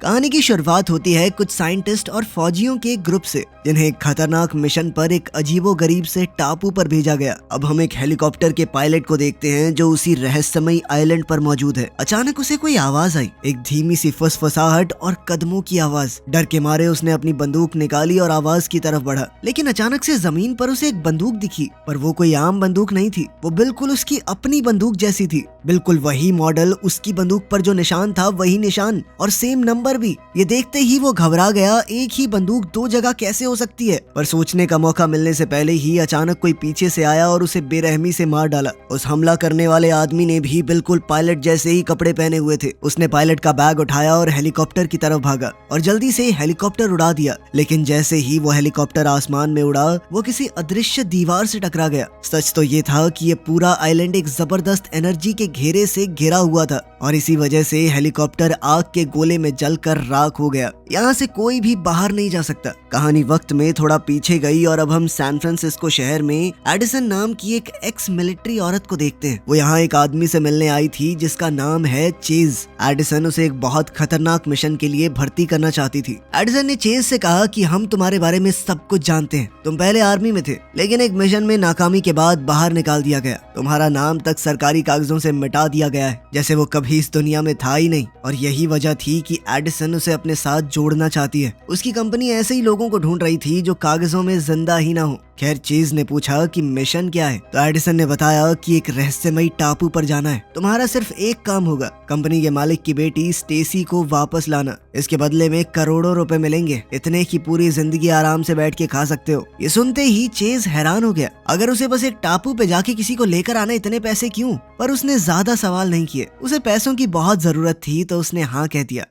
कहानी की शुरुआत होती है कुछ साइंटिस्ट और फौजियों के एक ग्रुप से, जिन्हें एक खतरनाक मिशन पर एक अजीबोगरीब से टापू पर भेजा गया। अब हम एक हेलीकॉप्टर के पायलट को देखते हैं जो उसी रहस्यमयी आइलैंड पर मौजूद है। अचानक उसे कोई आवाज आई, एक धीमी सी फुसफुसाहट और कदमों की आवाज। डर के मारे उसने अपनी बंदूक निकाली और आवाज की तरफ बढ़ा, लेकिन अचानक से जमीन पर उसे एक बंदूक दिखी। पर वो कोई आम बंदूक नहीं थी, वो बिल्कुल उसकी अपनी बंदूक जैसी थी। बिल्कुल वही मॉडल, उसकी बंदूक पर जो निशान था वही निशान और सेम नंबर भी। ये देखते ही वो घबरा गया, एक ही बंदूक दो जगह कैसे हो सकती है। पर सोचने का मौका मिलने से पहले ही अचानक कोई पीछे से आया और उसे बेरहमी से मार डाला। उस हमला करने वाले आदमी ने भी बिल्कुल पायलट जैसे ही कपड़े पहने हुए थे। उसने पायलट का बैग उठाया और हेलीकॉप्टर की तरफ भागा और जल्दी से हेलीकॉप्टर उड़ा दिया। लेकिन जैसे ही वो हेलीकॉप्टर आसमान में उड़ा, वो किसी अदृश्य दीवार से टकरा गया। सच तो ये था कि ये पूरा आइलैंड एक जबरदस्त एनर्जी के घेरे से घिरा हुआ था और इसी वजह से हेलीकॉप्टर आग के गोले में जलकर राख हो गया। यहाँ से कोई भी बाहर नहीं जा सकता। कहानी वक्त में थोड़ा पीछे गई और अब हम सैन फ्रांसिस्को शहर में एडिसन नाम की एक एक्स मिलिट्री औरत को देखते हैं। वो यहाँ एक आदमी से मिलने आई थी जिसका नाम है चेज। एडिसन उसे एक बहुत खतरनाक मिशन के लिए भर्ती करना चाहती थी। एडिसन ने चेज से कहा कि हम तुम्हारे बारे में सब कुछ जानते हैं। तुम पहले आर्मी में थे, लेकिन एक मिशन में नाकामी के बाद बाहर निकाल दिया गया। तुम्हारा नाम तक सरकारी कागजों से मिटा दिया गया है, जैसे वो कभी इस दुनिया में था ही नहीं। और यही वजह थी कि एडिसन उसे अपने साथ जोड़ना चाहती है। उसकी कंपनी ऐसे ही लोगों को ढूंढ रही थी जो कागजों में जिंदा ही ना हो। खैर, चीज ने पूछा कि मिशन क्या है, तो एडिसन ने बताया कि एक रहस्यमयी टापू पर जाना है। तुम्हारा सिर्फ एक काम होगा, कंपनी के मालिक की बेटी स्टेसी को वापस लाना। इसके बदले में करोड़ों रुपए मिलेंगे, इतने की पूरी जिंदगी आराम से बैठ के खा सकते हो। ये सुनते ही चेज हैरान हो गया। अगर उसे बस एक टापू पे जाके किसी को लेकर आना, इतने पैसे क्यों? पर उसने ज्यादा सवाल नहीं किए। उसे पैसों की बहुत जरूरत थी तो उसने हाँ कह दिया।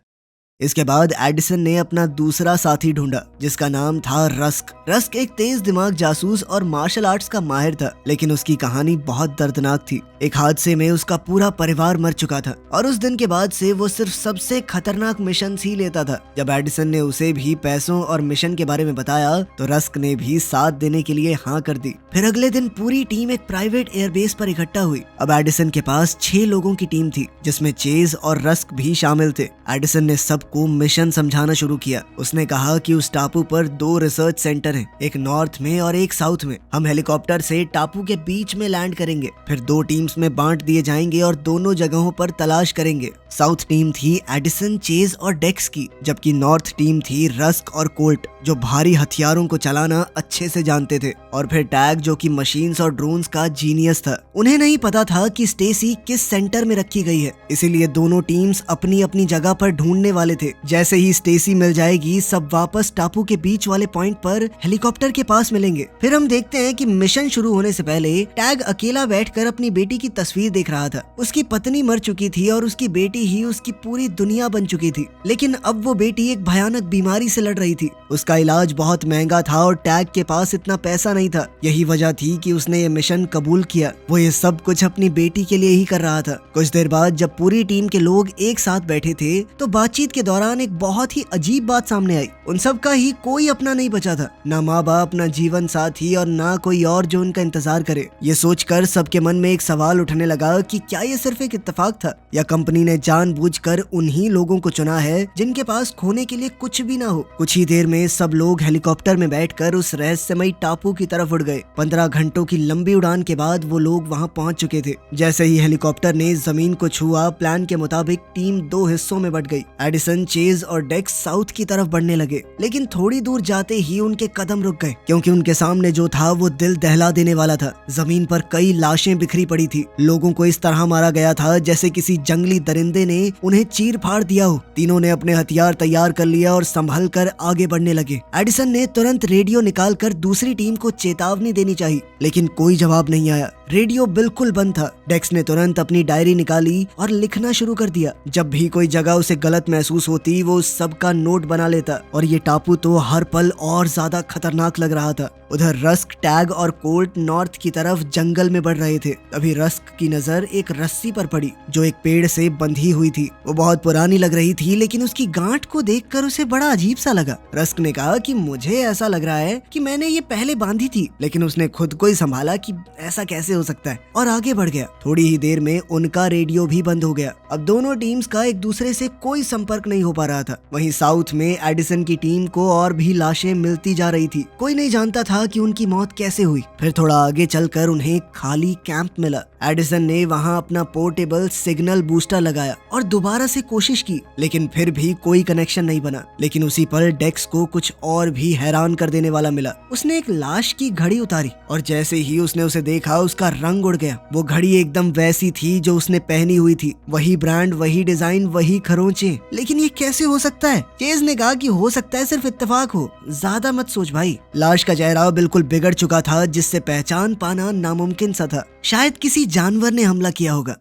इसके बाद एडिसन ने अपना दूसरा साथी ढूंढा जिसका नाम था रस्क। रस्क एक तेज दिमाग जासूस और मार्शल आर्ट्स का माहिर था, लेकिन उसकी कहानी बहुत दर्दनाक थी। एक हादसे में उसका पूरा परिवार मर चुका था और उस दिन के बाद से वो सिर्फ सबसे खतरनाक मिशन ही लेता था। जब एडिसन ने उसे भी पैसों और मिशन के बारे में बताया तो रस्क ने भी साथ देने के लिए हाँ कर दी। फिर अगले दिन पूरी टीम एक प्राइवेट एयरबेस पर इकट्ठा हुई। अब एडिसन के पास 6 लोगों की टीम थी, जिसमें चेज और रस्क भी शामिल थे। एडिसन ने सबको मिशन समझाना शुरू किया। उसने कहा कि उस टापू पर 2 रिसर्च सेंटर हैं, एक नॉर्थ में और एक साउथ में। हम हेलीकॉप्टर से टापू के बीच में लैंड करेंगे, फिर 2 टीम्स में बांट दिए जाएंगे और दोनों जगहों पर तलाश करेंगे। साउथ टीम थी एडिसन, चेज और डेक्स की, जबकि नॉर्थ टीम थी रस्क और कोल्ट, जो भारी हथियारों को चलाना अच्छे से जानते थे। और फिर टैग, जो कि मशीन्स और ड्रोन्स का जीनियस था। उन्हें नहीं पता था कि स्टेसी किस सेंटर में रखी गई है, इसीलिए दोनों टीम्स अपनी अपनी जगह पर ढूंढने वाले थे। जैसे ही स्टेसी मिल जाएगी, सब वापस टापू के बीच वाले पॉइंट पर हेलीकॉप्टर के पास मिलेंगे। फिर हम देखते हैं कि मिशन शुरू होने से पहले टैग अकेला बैठकर अपनी बेटी की तस्वीर देख रहा था। उसकी पत्नी मर चुकी थी और उसकी बेटी ही उसकी पूरी दुनिया बन चुकी थी, लेकिन अब वो बेटी एक भयानक बीमारी से लड़ रही थी। उसका इलाज बहुत महंगा था और टैग के पास इतना पैसा नहीं था। यही वजह थी कि उसने ये मिशन कबूल किया। वो ये सब कुछ अपनी बेटी के लिए ही कर रहा था। कुछ देर बाद जब पूरी टीम के लोग एक साथ बैठे थे तो बातचीत के दौरान एक बहुत ही अजीब बात सामने आई। उन सब का ही कोई अपना नहीं बचा था, ना माँ बाप, ना जीवन साथी और ना कोई और जो उनका इंतजार करे। ये सोचकर सबके मन में एक सवाल उठने लगा कि क्या ये सिर्फ एक इत्तेफाक था या कंपनी ने जानबूझकर उन्हीं लोगों को चुना है जिनके पास खोने के लिए कुछ भी ना हो। कुछ ही देर में सब लोग हेलीकॉप्टर में बैठकर उस रहस्यमयी टापू की तरफ उड़ गए। 15 घंटों की लंबी उड़ान के बाद वो लोग वहाँ पहुँच चुके थे। जैसे ही हेलीकॉप्टर ने जमीन को छुआ, प्लान के मुताबिक टीम 2 हिस्सों में बट गई। एडिसन, चेज और डेक्स साउथ की तरफ बढ़ने लगे, लेकिन थोड़ी दूर जाते ही उनके कदम रुक गए, क्योंकि उनके सामने जो था वो दिल दहला देने वाला था। जमीन पर कई लाशें बिखरी पड़ी थी। लोगों को इस तरह मारा गया था जैसे किसी जंगली दरिंदे ने उन्हें चीर फाड़ दिया हो। तीनों ने अपने हथियार तैयार कर लिया और संभल कर आगे बढ़ने लगे। एडिसन ने तुरंत रेडियो निकालकर दूसरी टीम को चेतावनी देनी चाहिए, लेकिन कोई जवाब नहीं आया। रेडियो बिल्कुल बंद था। डेक्स ने तुरंत अपनी डायरी निकाली और लिखना शुरू कर दिया। जब भी कोई जगह उसे गलत महसूस होती, वो सबका नोट बना लेता और ये टापू तो हर पल और ज्यादा खतरनाक लग रहा था। उधर रस्क, टैग और कोल्ट नॉर्थ की तरफ जंगल में बढ़ रहे थे। तभी रस्क की नजर एक रस्सी पर पड़ी जो एक पेड़ से बंधी हुई थी। वो बहुत पुरानी लग रही थी, लेकिन उसकी गांठ को देखकर उसे बड़ा अजीब सा लगा। रस्क ने कहा कि मुझे ऐसा लग रहा है कि मैंने ये पहले बांधी थी, लेकिन उसने खुद को ही संभाला कि ऐसा कैसे हो सकता है, और आगे बढ़ गया। थोड़ी ही देर में उनका रेडियो भी बंद हो गया। अब दोनों टीम्स का एक दूसरे से कोई संपर्क नहीं हो पा रहा था। वहीं साउथ में एडिसन की टीम को और भी लाशें मिलती जा रही थी। कोई नहीं जानता था कि उनकी मौत कैसे हुई। फिर थोड़ा आगे चलकर उन्हें खाली कैंप मिला। एडिसन ने वहां अपना पोर्टेबल सिग्नल बूस्टर लगाया और दोबारा से कोशिश की, लेकिन फिर भी कोई कनेक्शन नहीं बना। लेकिन उसी पर डेक्स को कुछ और भी हैरान कर देने वाला मिला। उसने एक लाश की घड़ी उतारी और जैसे ही उसने उसे देखा उसका रंग उड़ गया। वो घड़ी एकदम वैसी थी जो उसने पहनी हुई थी, वही ब्रांड, वही डिजाइन, वही खरोंचे। लेकिन ये कैसे हो सकता है? चेज ने कहा कि हो सकता है सिर्फ इत्तेफाक हो, ज्यादा मत सोच भाई। लाश का चेहरा बिल्कुल बिगड़ चुका था, जिससे पहचान पाना नामुमकिन सा था। शायद किसी जानवर ने हमला किया होगा।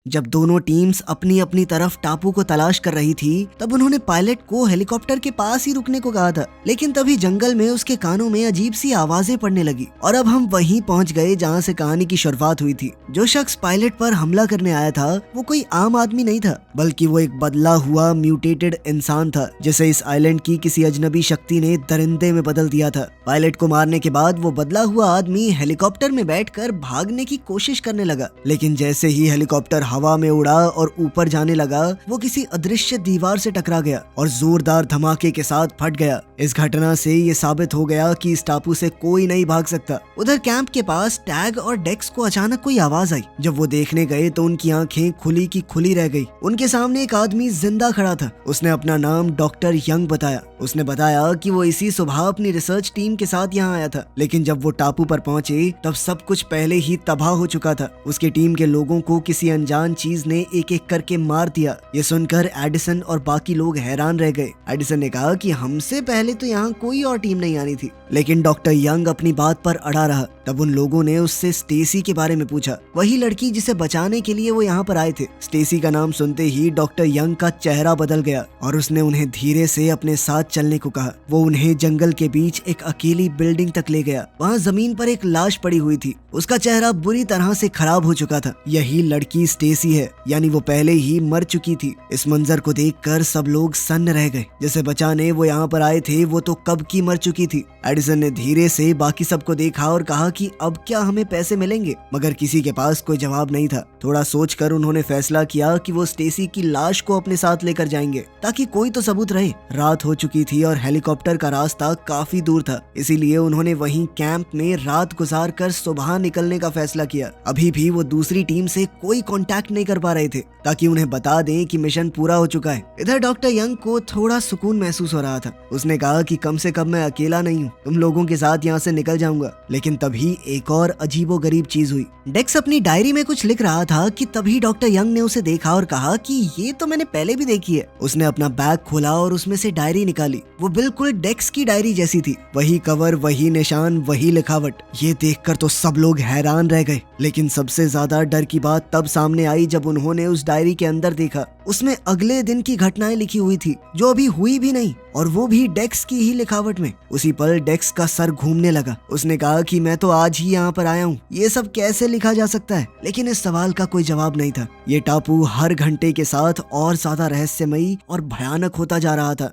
जब दोनों टीम्स अपनी अपनी तरफ टापू को तलाश कर रही थी, तब उन्होंने पायलट को हेलीकॉप्टर के पास ही रुकने को कहा था। लेकिन तभी जंगल में उसके कानों में अजीब सी आवाजें पड़ने लगी और अब हम वहीं पहुंच गए जहां से कहानी की शुरुआत हुई थी। जो शख्स पायलट पर हमला करने आया था वो कोई आम आदमी नहीं था, बल्कि वो एक बदला हुआ म्यूटेटेड इंसान था, जिसे इस आइलैंड की किसी अजनबी शक्ति ने दरिंदे में बदल दिया था। पायलट को मारने के बाद वो बदला हुआ आदमी हेलीकॉप्टर में बैठकर भागने की कोशिश करने लगा, लेकिन जैसे ही हेलीकॉप्टर हवा में उड़ा और ऊपर जाने लगा, वो किसी अदृश्य दीवार से टकरा गया और जोरदार धमाके के साथ फट गया। इस घटना से ये साबित हो गया कि इस टापू से कोई नहीं भाग सकता। उधर कैंप के पास टैग और डेक्स को अचानक कोई आवाज आई। जब वो देखने गए तो उनकी आंखें खुली की खुली रह गई। उनके सामने एक आदमी जिंदा खड़ा था। उसने अपना नाम डॉक्टर यंग बताया। उसने बताया कि वो इसी सुबह अपनी रिसर्च टीम के साथ यहाँ आया था, लेकिन जब वो टापू पर पहुंचे तब सब कुछ पहले ही तबाह हो चुका था। उसकी टीम के लोगों को किसी अनजान चीज ने एक एक करके मार दिया। ये सुनकर एडिसन और बाकी लोग हैरान रह गए। एडिसन ने कहा कि हमसे पहले तो यहाँ कोई और टीम नहीं आनी थी, लेकिन डॉक्टर यंग अपनी बात पर अड़ा रहा। तब उन लोगों ने उससे स्टेसी के बारे में पूछा, वही लड़की जिसे बचाने के लिए वो यहाँ पर आए थे। स्टेसी का नाम सुनते ही डॉक्टर यंग का चेहरा बदल गया और उसने उन्हें धीरे से अपने साथ चलने को कहा। वो उन्हें जंगल के बीच एक अकेली बिल्डिंग तक ले गया। वहाँ जमीन पर एक लाश पड़ी हुई थी। उसका चेहरा बुरी तरह से खराब हो चुका था। यही लड़की स्टेसी है, यानी वो पहले ही मर चुकी थी। इस मंजर को देखकर सब लोग सन्न रह गए। जिसे बचाने वो यहाँ पर आए थे वो तो कब की मर चुकी थी। एडिसन ने धीरे से बाकी सबको देखा और कहा कि अब क्या हमें पैसे मिलेंगे, मगर किसी के पास कोई जवाब नहीं था। थोड़ा सोचकर उन्होंने फैसला किया कि वो स्टेसी की लाश को अपने साथ लेकर जाएंगे, ताकि कोई तो सबूत रहे। रात हो चुकी थी और हेलीकॉप्टर का रास्ता काफी दूर था, इसीलिए उन्होंने वहीं कैंप में रात गुजार कर सुबह निकलने का फैसला किया। अभी भी वो दूसरी टीम से कोई कांटेक्ट नहीं कर पा रहे थे, ताकि उन्हें बता दें कि मिशन पूरा हो चुका है। इधर डॉक्टर यंग को थोड़ा सुकून महसूस हो रहा था। उसने कहा कि कम से कम मैं अकेला नहीं हूँ, तुम लोगों के साथ यहाँ से निकल जाऊंगा। लेकिन तभी एक और अजीबोगरीब चीज हुई। डेक्स अपनी डायरी में कुछ लिख रहा था कि तभी डॉक्टर यंग ने उसे देखा और कहा कि ये तो मैंने पहले भी देखी है। उसने अपना बैग खोला और उसमें से डायरी निकाली। वो बिल्कुल डेक्स की डायरी जैसी थी, वही कवर, वही निशान, वही लिखावट। ये देखकर तो सब लोग हैरान रह गए। लेकिन सबसे ज्यादा डर की बात तब सामने आई जब उन्होंने उस डायरी के अंदर देखा। उसमें अगले दिन की घटनाएं लिखी हुई थी, जो अभी हुई भी नहीं, और वो भी डेक्स की ही लिखावट में। उसी पल डेक्स का सर घूमने लगा। उसने कहा कि मैं तो आज ही यहाँ पर आया हूँ, ये सब कैसे लिखा जा सकता है? लेकिन इस सवाल का कोई जवाब नहीं था। ये टापू हर घंटे के साथ और ज्यादा रहस्यमयी और भयानक होता जा रहा था।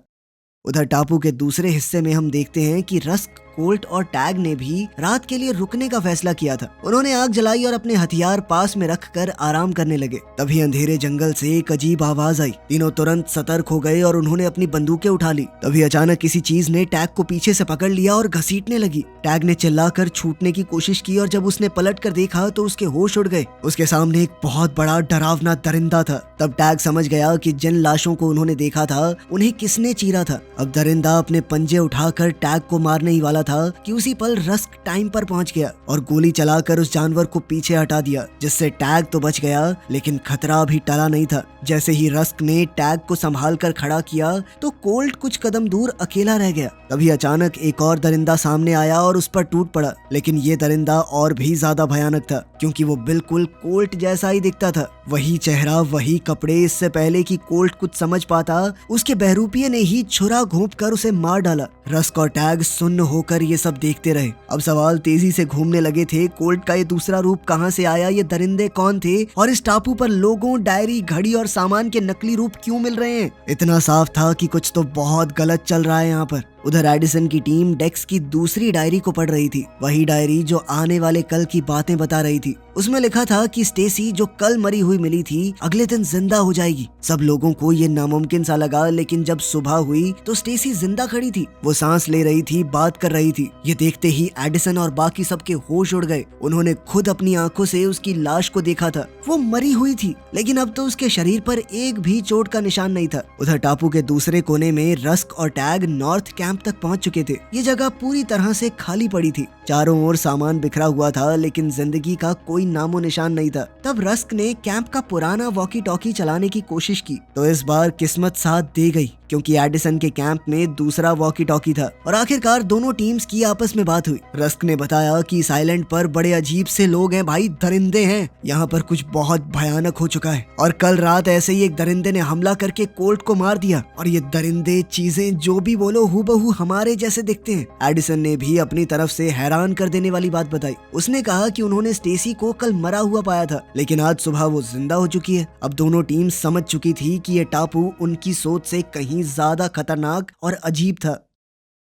उधर टापू के दूसरे हिस्से में हम देखते हैं कि रस्क, कोल्ट और टैग ने भी रात के लिए रुकने का फैसला किया था। उन्होंने आग जलाई और अपने हथियार पास में रखकर आराम करने लगे। तभी अंधेरे जंगल से एक अजीब आवाज आई। तीनों तुरंत सतर्क हो गए और उन्होंने अपनी बंदूकें उठा ली। तभी अचानक किसी चीज ने टैग को पीछे से पकड़ लिया और घसीटने लगी। टैग ने चिल्लाकर छूटने की कोशिश की और जब उसने पलट कर देखा तो उसके होश उड़ गए। उसके सामने एक बहुत बड़ा डरावना दरिंदा था। तब टैग समझ गया कि जिन लाशों को उन्होंने देखा था उन्हें किसने चीरा था। अब दरिंदा अपने पंजे उठाकर टैग को मारने ही वाला था कि उसी पल रस्क टाइम पर पहुंच गया और गोली चलाकर उस जानवर को पीछे हटा दिया, जिससे टैग तो बच गया, लेकिन खतरा भी टला नहीं था। जैसे ही रस्क ने टैग को संभाल कर खड़ा किया तो कोल्ट कुछ कदम दूर अकेला रह गया। तभी अचानक एक और दरिंदा सामने आया और उस पर टूट पड़ा। लेकिन ये दरिंदा और भी ज्यादा भयानक था, क्योंकि वो बिल्कुल कोल्ट जैसा ही दिखता था। वही चेहरा, वही कपड़े। इससे पहले कि कोल्ट कुछ समझ पाता, उसके बहरूपिये ने ही छुरा घोंपकर उसे मार डाला। रस्क और टैग सुन्न होकर ये सब देखते रहे। अब सवाल तेजी से घूमने लगे थे, कोल्ट का ये दूसरा रूप कहां से आया, ये दरिंदे कौन थे, और इस टापू पर लोगों, डायरी, घड़ी और सामान के नकली रूप क्यों मिल रहे हैं? इतना साफ था कि कुछ तो बहुत गलत चल रहा है यहाँ पर। उधर एडिसन की टीम डेक्स की दूसरी डायरी को पढ़ रही थी, वही डायरी जो आने वाले कल की बातें बता रही थी। उसमें लिखा था कि स्टेसी जो कल मरी हुई मिली थी अगले दिन जिंदा हो जाएगी। सब लोगों को ये नामुमकिन सा लगा, लेकिन जब सुबह हुई तो स्टेसी जिंदा खड़ी थी, वो सांस ले रही थी, बात कर रही थी। ये देखते ही एडिसन और बाकी सबके होश उड़ गए। उन्होंने खुद अपनी आंखों से उसकी लाश को देखा था। वो मरी हुई थी, लेकिन अब तो उसके शरीर पर एक भी चोट का निशान नहीं था। उधर टापू के दूसरे कोने में रस्क और टैग नॉर्थ कैंप तक पहुंच चुके थे। ये जगह पूरी तरह से खाली पड़ी थी, चारों ओर सामान बिखरा हुआ था, लेकिन जिंदगी का कोई नामो निशान नहीं था। तब रस्क ने कैंप का पुराना वॉकी टॉकी चलाने की कोशिश की, तो इस बार किस्मत साथ दे गई, क्योंकि एडिसन के कैंप में दूसरा वॉकी टॉकी था और आखिरकार दोनों टीम्स की आपस में बात हुई। रस्क ने बताया कि इस आइलैंड पर बड़े अजीब से लोग हैं भाई, दरिंदे हैं। यहाँ पर कुछ बहुत भयानक हो चुका है और कल रात ऐसे ही एक दरिंदे ने हमला करके कोल्ट को मार दिया और ये दरिंदे चीजें जो भी बोलो हूबहू हमारे जैसे दिखते हैं। एडिसन ने भी अपनी तरफ से हैरान कर देने वाली बात बताई। उसने कहा कि उन्होंने स्टेसी को कल मरा हुआ पाया था, लेकिन आज सुबह वो जिंदा हो चुकी है। अब दोनों टीम समझ चुकी थी कि ये टापू उनकी सोच से कहीं ज्यादा खतरनाक और अजीब था।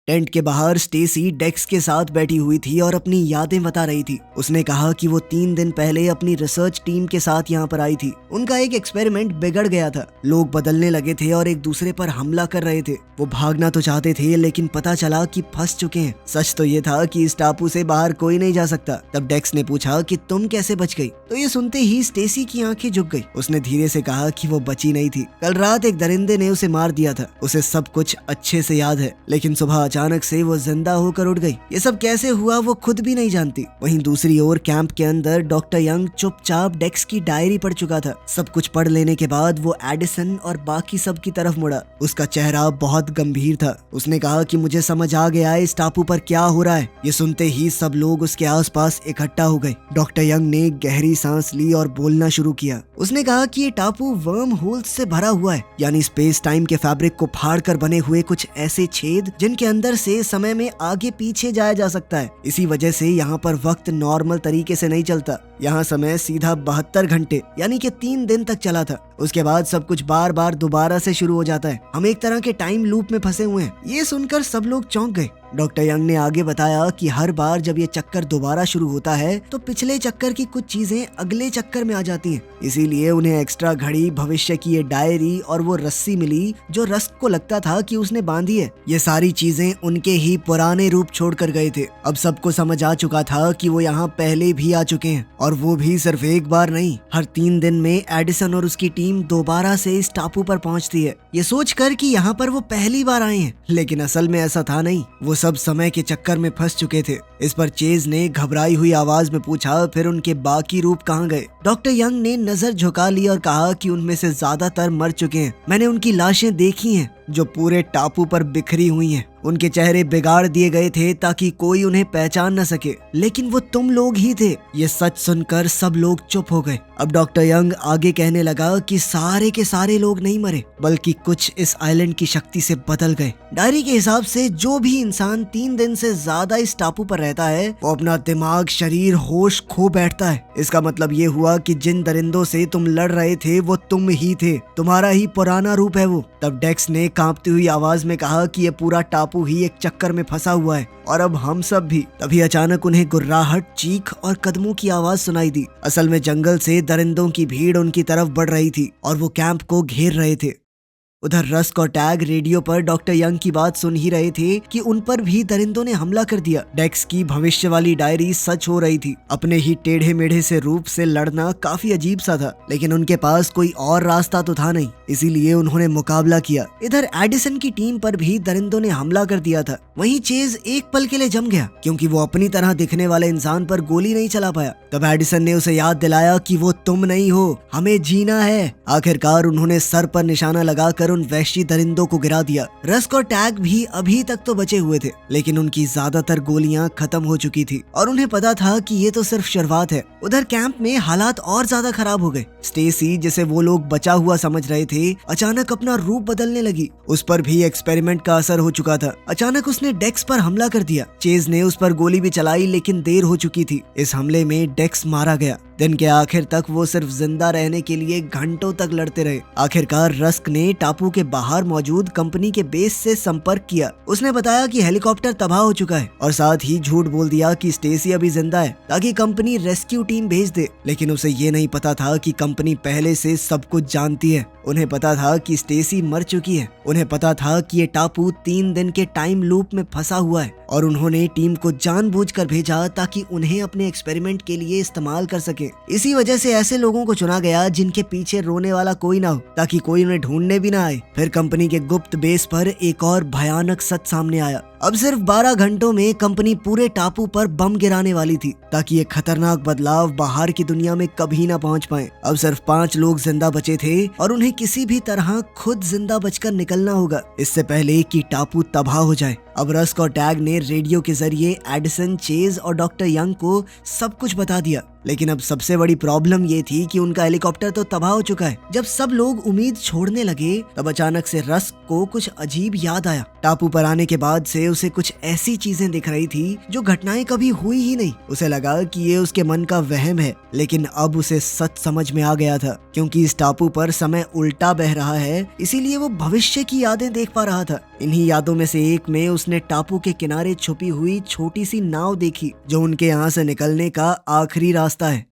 टेंट के बाहर स्टेसी डेक्स के साथ बैठी हुई थी और अपनी यादें बता रही थी। उसने कहा कि वो 3 दिन पहले अपनी रिसर्च टीम के साथ यहाँ पर आई थी। उनका एक एक्सपेरिमेंट बिगड़ गया था, लोग बदलने लगे थे और एक दूसरे पर हमला कर रहे थे। वो भागना तो चाहते थे, लेकिन पता चला कि फंस चुके हैं। सच तो ये था कि इस टापू से बाहर कोई नहीं जा सकता। तब डेक्स ने पूछा कि तुम कैसे बच गई, तो ये सुनते ही स्टेसी की आंखें झुक गई। उसने धीरे से कहा कि वो बची नहीं थी, कल रात एक दरिंदे ने उसे मार दिया था। उसे सब कुछ अच्छे से याद है, लेकिन सुबह अचानक से वो जिंदा होकर उठ गई। ये सब कैसे हुआ वो खुद भी नहीं जानती। वहीं दूसरी ओर कैंप के अंदर डॉक्टर यंग चुपचाप डेक्स की डायरी पढ़ चुका था। सब कुछ पढ़ लेने के बाद वो एडिसन और बाकी सब की तरफ मुड़ा। उसका चेहरा बहुत गंभीर था। उसने कहा कि मुझे समझ आ गया है इस टापू पर क्या हो रहा है। ये सुनते ही सब लोग उसके आसपास इकट्ठा हो गए। डॉक्टर यंग ने गहरी सांस ली और बोलना शुरू किया। उसने कहा कि ये टापू वर्म होल्स से भरा हुआ है, यानी स्पेस टाइम के फैब्रिक को फाड़ कर बने हुए कुछ ऐसे छेद जिनके अंदर से समय में आगे पीछे जाया जा सकता है। इसी वजह से यहाँ पर वक्त नॉर्मल तरीके से नहीं चलता। यहाँ समय सीधा 72 घंटे यानी कि 3 दिन तक चला था। उसके बाद सब कुछ बार बार दोबारा से शुरू हो जाता है। हम एक तरह के टाइम लूप में फंसे हुए हैं। ये सुनकर सब लोग चौंक गए। डॉक्टर यंग ने आगे बताया कि हर बार जब ये चक्कर दोबारा शुरू होता है तो पिछले चक्कर की कुछ चीजें अगले चक्कर में आ जाती हैं। इसीलिए उन्हें एक्स्ट्रा घड़ी, भविष्य की ये डायरी और वो रस्सी मिली जो रस्क को लगता था कि उसने बांधी है। ये सारी चीजें उनके ही पुराने रूप छोड़ कर गए थे। अब सबको समझ आ चुका था कि वो यहाँ पहले भी आ चुके हैं, और वो भी सिर्फ एक बार नहीं। हर 3 दिन में एडिसन और उसकी टीम दोबारा से इस टापू पर पहुँचती है, ये सोच कर कि यहाँ पर वो पहली बार आए हैं। लेकिन असल में ऐसा था नहीं, वो सब समय के चक्कर में फंस चुके थे। इस पर चेज ने घबराई हुई आवाज में पूछा, फिर उनके बाकी रूप कहाँ गए? डॉक्टर यंग ने नजर झुका ली और कहा कि उनमें से ज्यादातर मर चुके हैं। मैंने उनकी लाशें देखी हैं जो पूरे टापू पर बिखरी हुई हैं। उनके चेहरे बिगाड़ दिए गए थे ताकि कोई उन्हें पहचान न सके, लेकिन वो तुम लोग ही थे। ये सच सुनकर सब लोग चुप हो गए। अब डॉक्टर यंग आगे कहने लगा कि सारे के सारे लोग नहीं मरे, बल्कि कुछ इस आइलैंड की शक्ति से बदल गए। डायरी के हिसाब से जो भी इंसान 3 दिन से ज्यादा इस टापू पर रहता है वो अपना दिमाग, शरीर, होश खो बैठता है। इसका मतलब ये हुआ कि जिन दरिंदों से तुम लड़ रहे थे वो तुम ही थे, तुम्हारा ही पुराना रूप है वो। तब डेक्स ने कांपती हुई आवाज में कहा कि ये पूरा टापू ही एक चक्कर में फंसा हुआ है और अब हम सब भी। तभी अचानक उन्हें गुर्राहट, चीख और कदमों की आवाज सुनाई दी। असल में जंगल से दरिंदों की भीड़ उनकी तरफ बढ़ रही थी और वो कैंप को घेर रहे थे। उधर रस्क और टैग रेडियो पर डॉक्टर यंग की बात सुन ही रहे थे कि उन पर भी दरिंदों ने हमला कर दिया। डेक्स की भविष्य वाली डायरी सच हो रही थी। अपने ही टेढ़े मेढ़े से रूप से लड़ना काफी अजीब सा था, लेकिन उनके पास कोई और रास्ता तो था नहीं, इसीलिए उन्होंने मुकाबला किया। इधर एडिसन की टीम पर भी दरिंदों ने हमला कर दिया था। वहीं चेज एक पल के लिए जम गया क्योंकि वो अपनी तरह दिखने वाले इंसान पर गोली नहीं चला पाया। तब एडिसन ने उसे याद दिलाया कि वो तुम नहीं हो, हमें जीना है। आखिरकार उन्होंने सर पर निशाना लगाकर उन वहशी दरिंदों को गिरा दिया। रस्क और टैग भी अभी तक तो बचे हुए थे, लेकिन उनकी ज्यादातर गोलियां खत्म हो चुकी थी और उन्हें पता था कि ये तो सिर्फ शुरुआत है। उधर कैंप में हालात और ज्यादा खराब हो गए। स्टेसी, जिसे वो लोग बचा हुआ समझ रहे थे, अचानक अपना रूप बदलने लगी। उस पर भी एक्सपेरिमेंट का असर हो चुका था। अचानक उसने डेक्स पर हमला कर दिया। चेज ने उस पर गोली भी चलाई, लेकिन देर हो चुकी थी। इस हमले में डेक्स मारा गया। दिन के आखिर तक वो सिर्फ जिंदा रहने के लिए घंटों तक लड़ते रहे। आखिरकार रस्क ने टापू के बाहर मौजूद कंपनी के बेस से संपर्क किया। उसने बताया कि हेलीकॉप्टर तबाह हो चुका है और साथ ही झूठ बोल दिया कि स्टेसी अभी जिंदा है ताकि कंपनी रेस्क्यू टीम भेज दे। लेकिन उसे ये नहीं पता था कि कंपनी पहले से सब कुछ जानती है। उन्हें पता था कि स्टेसी मर चुकी है। उन्हें पता था कि ये टापू 3 दिन के टाइम लूप में फंसा हुआ है और उन्होंने टीम को जानबूझकर भेजा ताकि उन्हें अपने एक्सपेरिमेंट के लिए इस्तेमाल कर सके। इसी वजह से ऐसे लोगों को चुना गया जिनके पीछे रोने वाला कोई ना हो ताकि कोई उन्हें ढूंढने भी ना आए। फिर कंपनी के गुप्त बेस पर एक और भयानक सच सामने आया। अब सिर्फ 12 घंटों में कंपनी पूरे टापू पर बम गिराने वाली थी ताकि ये खतरनाक बदलाव बाहर की दुनिया में कभी ना पहुंच पाए। अब सिर्फ 5 लोग जिंदा बचे थे और उन्हें किसी भी तरह खुद जिंदा बचकर निकलना होगा इससे पहले कि टापू तबाह हो जाए। अब रस्क और टैग ने रेडियो के जरिए एडिसन, चेज और डॉक्टर यंग को सब कुछ बता दिया। लेकिन अब सबसे बड़ी प्रॉब्लम ये थी कि उनका हेलीकॉप्टर तो तबाह हो चुका है। जब सब लोग उम्मीद छोड़ने लगे तब अचानक से रस्क को कुछ अजीब याद आया। टापू पर आने के बाद से उसे कुछ ऐसी चीजें दिख रही थी जो घटनाएं कभी हुई ही नहीं। उसे लगा कि ये उसके मन का वहम है, लेकिन अब उसे सच समझ में आ गया था। क्योंकि इस टापू पर समय उल्टा बह रहा है, इसीलिए वो भविष्य की यादें देख पा रहा था। इन्हीं यादों में से एक में उसने टापू के किनारे छुपी हुई छोटी सी नाव देखी जो उनके यहाँ से निकलने का आखिरी रास्ता है।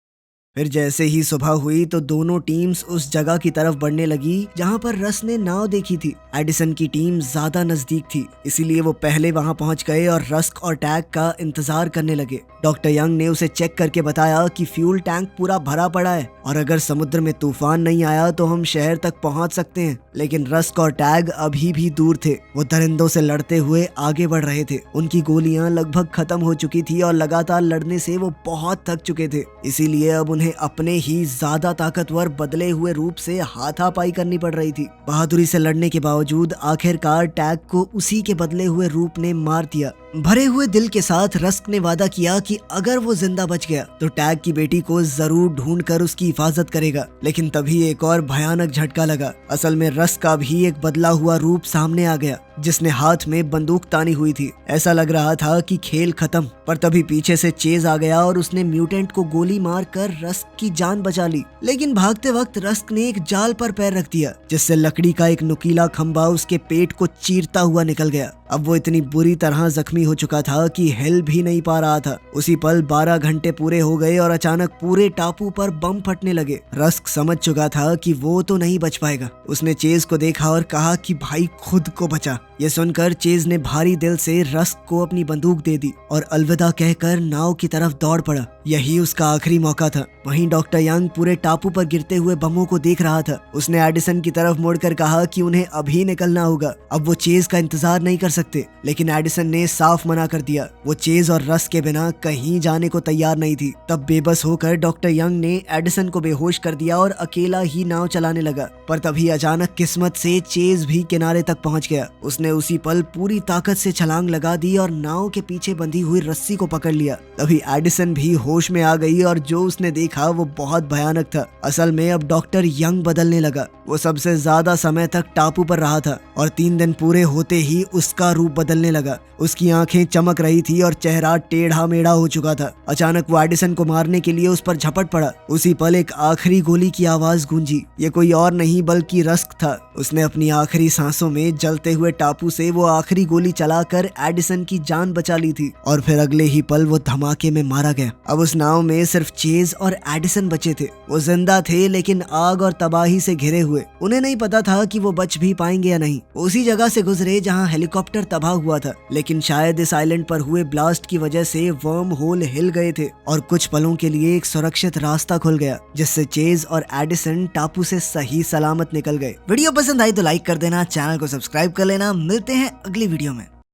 फिर जैसे ही सुबह हुई तो दोनों टीम्स उस जगह की तरफ बढ़ने लगी जहां पर रस ने नाव देखी थी। एडिसन की टीम ज्यादा नजदीक थी, इसीलिए वो पहले वहां पहुंच गए और रस्क और टैग का इंतजार करने लगे। डॉक्टर यंग ने उसे चेक करके बताया कि फ्यूल टैंक पूरा भरा पड़ा है और अगर समुद्र में तूफान नहीं आया तो हम शहर तक पहुंच सकते हैं। लेकिन रस्क और टैग अभी भी दूर थे। वो दरिंदों से लड़ते हुए आगे बढ़ रहे थे। उनकी गोलियां लगभग खत्म हो चुकी थी और लगातार लड़ने से वो बहुत थक चुके थे। इसीलिए अब उन्हें अपने ही ज्यादा ताकतवर बदले हुए रूप से हाथापाई करनी पड़ रही थी। बहादुरी से लड़ने के बावजूद आखिरकार टैग को उसी के बदले हुए रूप ने मार दिया। भरे हुए दिल के साथ रस्क ने वादा किया कि अगर वो जिंदा बच गया तो टैग की बेटी को जरूर ढूंढकर उसकी हिफाजत करेगा। लेकिन तभी एक और भयानक झटका लगा। असल में रस्क का भी एक बदला हुआ रूप सामने आ गया जिसने हाथ में बंदूक तानी हुई थी। ऐसा लग रहा था कि खेल खत्म, पर तभी पीछे से चेज आ गया और उसने म्यूटेंट को गोली मारकर रस्क की जान बचा ली। लेकिन भागते वक्त रस्क ने एक जाल पर पैर रख दिया जिससे लकड़ी का एक नुकीला खंभा उसके पेट को चीरता हुआ निकल गया। अब वो इतनी बुरी तरह जख्मी हो चुका था कि हिल भी नहीं पा रहा था। उसी पल 12 घंटे पूरे हो गए और अचानक पूरे टापू पर बम फटने लगे। रस्क समझ चुका था कि वो तो नहीं बच पाएगा। उसने चेज को देखा और कहा कि भाई खुद को बचा। ये सुनकर चेज ने भारी दिल से रस्क को अपनी बंदूक दे दी और अलविदा कहकर नाव की तरफ दौड़ पड़ा। यही उसका आखिरी मौका था। वहीं डॉक्टर यंग पूरे टापू पर गिरते हुए बमों को देख रहा था। उसने एडिसन की तरफ मुड़कर कहा कि उन्हें अभी निकलना होगा। अब वो चेज का इंतजार नहीं कर सकते, लेकिन एडिसन ने साफ मना कर दिया। वो चेज और रस के बिना कहीं जाने को तैयार नहीं थी। तब बेबस होकर डॉक्टर यंग ने एडिसन को बेहोश कर दिया और अकेला ही नाव चलाने लगा। पर तभी अचानक किस्मत से चेज भी किनारे तक पहुंच गया। उसने उसी पल पूरी ताकत से छलांग लगा दी और नाव के पीछे बंधी हुई रस्सी को पकड़ लिया। तभी एडिसन भी होश में आ गई और जो उसने देखा वो बहुत भयानक था। असल में अब डॉक्टर यंग बदलने लगा। वो सबसे ज्यादा समय तक टापू पर रहा था और 3 दिन पूरे होते ही उसका रूप बदलने लगा। उसकी आंखें चमक रही थी और चेहरा टेढ़ा मेढ़ा हो चुका था। अचानक वो एडिसन को मारने के लिए उस पर झपट पड़ा। उसी पल एक आखिरी गोली की आवाज गूंजी। ये कोई और नहीं बल्कि रस्क था। उसने अपनी आखिरी सांसों में जलते हुए टापू से वो आखिरी गोली चलाकर एडिसन की जान बचा ली थी और फिर अगले ही पल वो धमाके में मारा गया। अब उस नाव में सिर्फ चेज और एडिसन बचे थे। वो जिंदा थे लेकिन आग और तबाही से घिरे हुए। उन्हें नहीं पता था कि वो बच भी पाएंगे या नहीं। उसी जगह से गुजरे जहां हेलीकॉप्टर तबाह हुआ था, लेकिन शायद इस आइलैंड पर हुए ब्लास्ट की वजह से वर्म होल हिल गए थे और कुछ पलों के लिए एक सुरक्षित रास्ता खुल गया जिससे चेज और एडिसन टापू से सही सलामत निकल गए। वीडियो पसंद आई तो लाइक कर देना, चैनल को सब्सक्राइब कर लेना। मिलते हैं अगली वीडियो में।